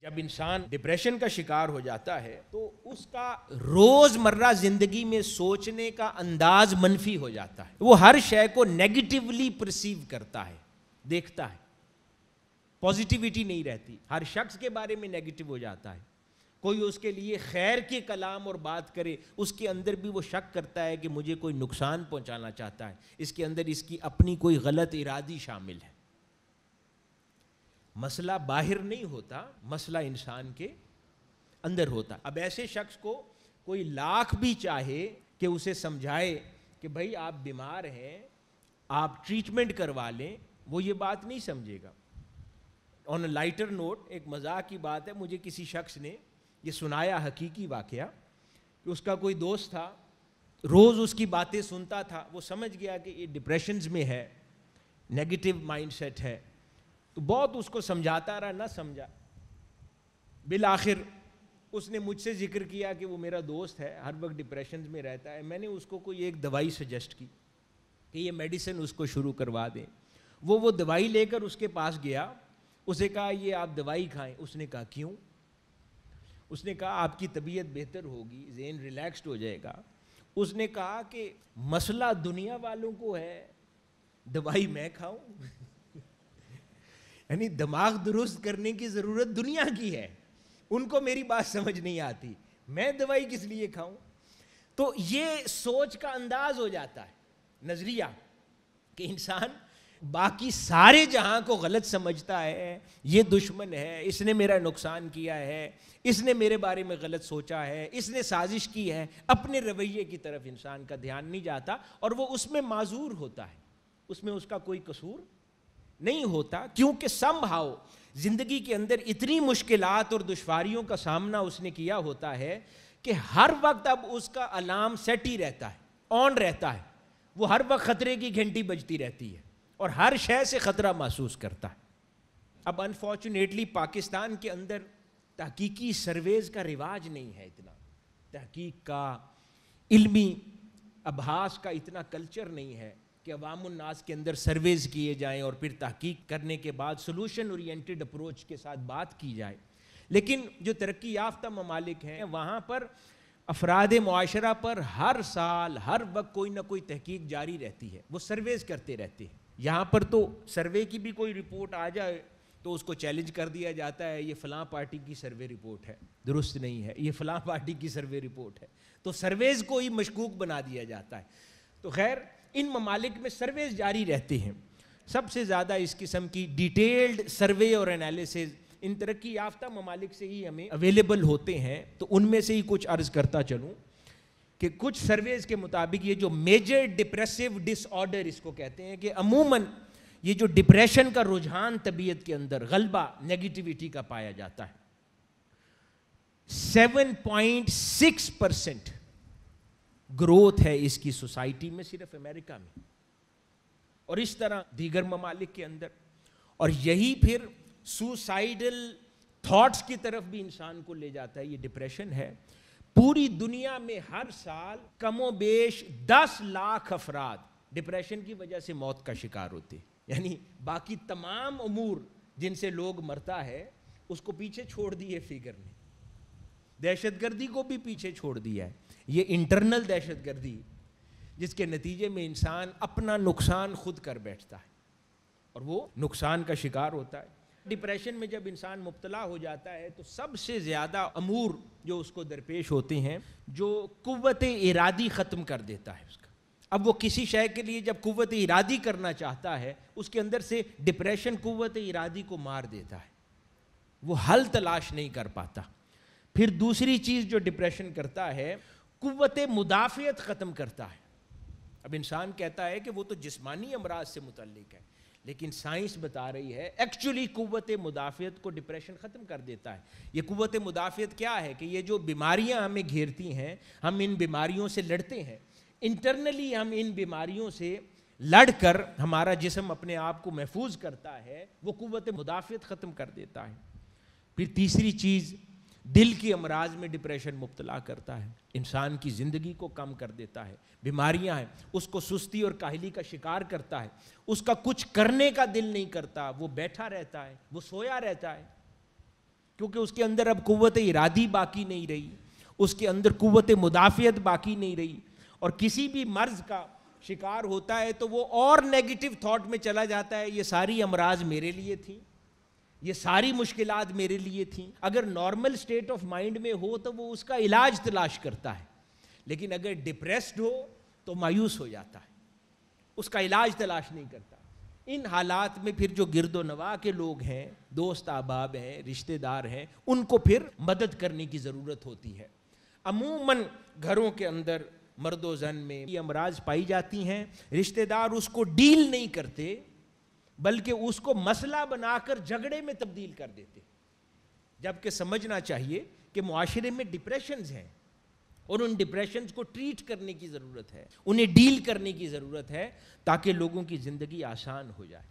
جب انسان ڈپریشن کا شکار ہو جاتا ہے تو اس کا روز مرہ زندگی میں سوچنے کا انداز منفی ہو جاتا ہے. وہ ہر شے کو نیگیٹیولی پرسیو کرتا ہے, دیکھتا ہے, پازیٹیوٹی نہیں رہتی. ہر شخص کے بارے میں نیگیٹو ہو جاتا ہے. کوئی اس کے لیے خیر کے کلام اور بات کرے, اس کے اندر بھی وہ شک کرتا ہے کہ مجھے کوئی نقصان پہنچانا چاہتا ہے, اس کے اندر اس کی اپنی کوئی غلط ارادی شامل ہے. مسئلہ باہر نہیں ہوتا, مسئلہ انسان کے اندر ہوتا. اب ایسے شخص کو کوئی لاکھ بھی چاہے کہ اسے سمجھائے کہ بھائی آپ بیمار ہیں, آپ ٹریٹمنٹ کروا لیں, وہ یہ بات نہیں سمجھے گا. آن اے لائٹر نوٹ, ایک مزاق کی بات ہے, مجھے کسی شخص نے یہ سنایا حقیقی واقعہ کہ اس کا کوئی دوست تھا, روز اس کی باتیں سنتا تھا, وہ سمجھ گیا کہ یہ ڈپریشنز میں ہے, نیگیٹو مائنڈ سیٹ ہے, تو بہت اس کو سمجھاتا رہا, نہ سمجھا. بالآخر اس نے مجھ سے ذکر کیا کہ وہ میرا دوست ہے, ہر وقت ڈپریشنز میں رہتا ہے. میں نے اس کو کوئی ایک دوائی سجیسٹ کی کہ یہ میڈیسن اس کو شروع کروا دیں. وہ دوائی لے کر اس کے پاس گیا, اسے کہا یہ آپ دوائی کھائیں. اس نے کہا کیوں؟ اس نے کہا آپ کی طبیعت بہتر ہوگی, ذہن ریلیکسڈ ہو جائے گا. اس نے کہا کہ مسئلہ دنیا والوں کو ہے, دوائی میں کھاؤں؟ یعنی دماغ درست کرنے کی ضرورت دنیا کی ہے, ان کو میری بات سمجھ نہیں آتی, میں دوائی کس لیے کھاؤں؟ تو یہ سوچ کا انداز ہو جاتا ہے, نظریہ, کہ انسان باقی سارے جہاں کو غلط سمجھتا ہے, یہ دشمن ہے, اس نے میرا نقصان کیا ہے, اس نے میرے بارے میں غلط سوچا ہے, اس نے سازش کی ہے. اپنے رویے کی طرف انسان کا دھیان نہیں جاتا اور وہ اس میں معذور ہوتا ہے, اس میں اس کا کوئی قصور نہیں ہوتا, کیونکہ سم ہاؤ زندگی کے اندر اتنی مشکلات اور دشواریوں کا سامنا اس نے کیا ہوتا ہے کہ ہر وقت اب اس کا الارم سیٹ ہی رہتا ہے, آن رہتا ہے. وہ ہر وقت خطرے کی گھنٹی بجتی رہتی ہے اور ہر شے سے خطرہ محسوس کرتا ہے. اب انفارچونیٹلی پاکستان کے اندر تحقیقی سرویز کا رواج نہیں ہے, اتنا تحقیق کا, علمی ابحاث کا اتنا کلچر نہیں ہے کہ عوام الناس کے اندر سرویز کیے جائیں اور پھر تحقیق کرنے کے بعد سولوشن اورینٹڈ اپروچ کے ساتھ بات کی جائے. لیکن جو ترقی یافتہ ممالک ہیں وہاں پر افراد معاشرہ پر ہر سال ہر وقت کوئی نہ کوئی تحقیق جاری رہتی ہے, وہ سرویز کرتے رہتے ہیں. یہاں پر تو سروے کی بھی کوئی رپورٹ آ جائے تو اس کو چیلنج کر دیا جاتا ہے, یہ فلاں پارٹی کی سروے رپورٹ ہے, درست نہیں ہے, یہ فلاں پارٹی کی سروے رپورٹ ہے, تو سرویز کو ہی مشکوک بنا دیا جاتا ہے. تو خیر ان ممالک میں سرویز جاری رہتے ہیں. سب سے زیادہ اس قسم کی ڈیٹیلڈ سروے اور انالیسز ان ترقی یافتہ ممالک سے ہی ہمیں اویلیبل ہوتے ہیں. تو ان میں سے ہی کچھ عرض کرتا چلوں کہ کچھ سرویز کے مطابق یہ جو میجر ڈپریسو ڈس آرڈر اس کو کہتے ہیں, کہ عموماً یہ جو ڈپریشن کا رجحان طبیعت کے اندر غلبہ نیگیٹیوٹی کا پایا جاتا ہے. 7.6% گروتھ ہے اس کی سوسائٹی میں, صرف امریکہ میں, اور اس طرح دیگر ممالک کے اندر. اور یہی پھر سوسائیڈل تھاٹس کی طرف بھی انسان کو لے جاتا ہے. یہ ڈپریشن ہے. پوری دنیا میں ہر سال کم و بیش 10 لاکھ افراد ڈپریشن کی وجہ سے موت کا شکار ہوتے. یعنی باقی تمام امور جن سے لوگ مرتا ہے اس کو پیچھے چھوڑ دیے فگر نے, دہشت گردی کو بھی پیچھے چھوڑ دیا ہے. یہ انٹرنل دہشت گردی جس کے نتیجے میں انسان اپنا نقصان خود کر بیٹھتا ہے اور وہ نقصان کا شکار ہوتا ہے. ڈپریشن میں جب انسان مبتلا ہو جاتا ہے تو سب سے زیادہ امور جو اس کو درپیش ہوتے ہیں, جو قوت ارادی ختم کر دیتا ہے اس کا. اب وہ کسی شے کے لیے جب قوت ارادی کرنا چاہتا ہے, اس کے اندر سے ڈپریشن قوت ارادی کو مار دیتا ہے, وہ حل تلاش نہیں کر پاتا. پھر دوسری چیز جو ڈپریشن کرتا ہے, قوت مدافعت ختم کرتا ہے. اب انسان کہتا ہے کہ وہ تو جسمانی امراض سے متعلق ہے, لیکن سائنس بتا رہی ہے ایکچولی قوت مدافعت کو ڈپریشن ختم کر دیتا ہے. یہ قوت مدافعت کیا ہے کہ یہ جو بیماریاں ہمیں گھیرتی ہیں, ہم ان بیماریوں سے لڑتے ہیں, انٹرنلی ہم ان بیماریوں سے لڑ کر ہمارا جسم اپنے آپ کو محفوظ کرتا ہے, وہ قوت مدافعت ختم کر دیتا ہے. پھر تیسری چیز, دل کی امراض میں ڈپریشن مبتلا کرتا ہے, انسان کی زندگی کو کم کر دیتا ہے. بیماریاں ہیں, اس کو سستی اور کاہلی کا شکار کرتا ہے, اس کا کچھ کرنے کا دل نہیں کرتا, وہ بیٹھا رہتا ہے, وہ سویا رہتا ہے. کیونکہ اس کے اندر اب قوت ارادی باقی نہیں رہی، اس کے اندر قوت مدافعت باقی نہیں رہی، اور کسی بھی مرض کا شکار ہوتا ہے تو وہ اور نیگیٹو تھاٹ میں چلا جاتا ہے، یہ ساری امراض میرے لیے تھیں، یہ ساری مشکلات میرے لیے تھیں۔ اگر نارمل سٹیٹ آف مائنڈ میں ہو تو وہ اس کا علاج تلاش کرتا ہے، لیکن اگر ڈپریسڈ ہو تو مایوس ہو جاتا ہے، اس کا علاج تلاش نہیں کرتا۔ ان حالات میں پھر جو گرد و نواح کے لوگ ہیں، دوست احباب ہیں، رشتہ دار ہیں، ان کو پھر مدد کرنے کی ضرورت ہوتی ہے۔ عموماً گھروں کے اندر مرد و زن میں یہ امراض پائی جاتی ہیں، رشتہ دار اس کو ڈیل نہیں کرتے بلکہ اس کو مسئلہ بنا کر جھگڑے میں تبدیل کر دیتے، جبکہ سمجھنا چاہیے کہ معاشرے میں ڈپریشنز ہیں اور ان ڈپریشنز کو ٹریٹ کرنے کی ضرورت ہے، انہیں ڈیل کرنے کی ضرورت ہے تاکہ لوگوں کی زندگی آسان ہو جائے۔